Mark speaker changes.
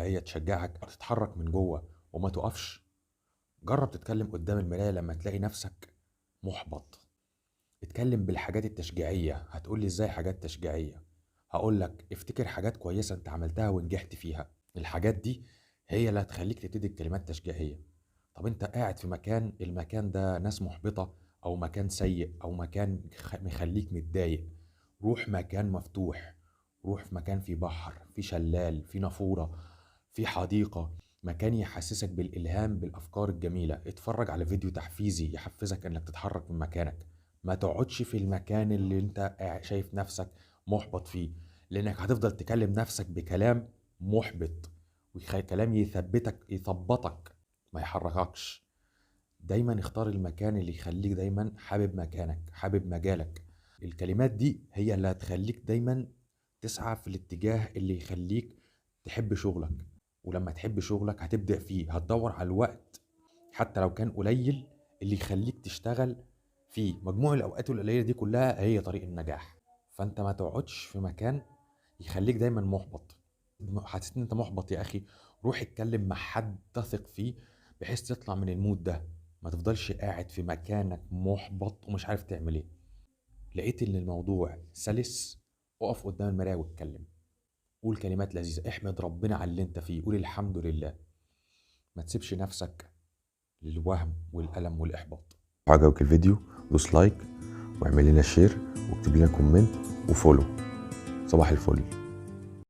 Speaker 1: تشجيعية تشجعك تتحرك من جوه وما تقفش. جرب تتكلم قدام المراية لما تلاقي نفسك محبط. اتكلم بالحاجات التشجيعية. هتقولي ازاي حاجات تشجيعية؟ هقولك افتكر حاجات كويسة انت عملتها ونجحت فيها. الحاجات دي هي اللي هتخليك تبتدي بكلمات تشجيعية. طب انت قاعد في مكان، المكان ده ناس محبطة او مكان سيء او مكان مخليك متضايق، روح مكان مفتوح. روح في مكان فيه بحر، فيه شلال، فيه نافورة، فيه حديقة، مكان يحسسك بالإلهام بالأفكار الجميلة. اتفرج على فيديو تحفيزي يحفزك انك تتحرك من مكانك. ما تقعدش في المكان اللي انت شايف نفسك محبط فيه، لانك هتفضل تكلم نفسك بكلام محبط، وكلام يثبطك ما يحرككش. دايما اختار المكان اللي يخليك دايما حابب مكانك، حابب مجالك. الكلمات دي هي اللي هتخليك دايما تسعى في الاتجاه اللي يخليك تحب شغلك. ولما تحب شغلك هتبدأ فيه، هتدور على الوقت حتى لو كان قليل اللي يخليك تشتغل فيه. مجموع الأوقات القليلة دي كلها هي طريق النجاح. فأنت ما تقعدش في مكان يخليك دايما محبط. حاسس ان انت محبط يا اخي، روح اتكلم مع حد تثق فيه بحيث تطلع من المود ده. ما تفضلش قاعد في مكانك محبط ومش عارف تعمل ايه. لقيت ان الموضوع سلس، اقف قدام المراية واتكلم. قول كلمات لذيذة، احمد ربنا على اللي انت فيه، قول الحمد لله. ما تسيبش نفسك للوهم والألم والإحباط.
Speaker 2: عجبك الفيديو دوس لايك واعمل لنا شير واكتب لنا كومنت وفولو. صباح الفل.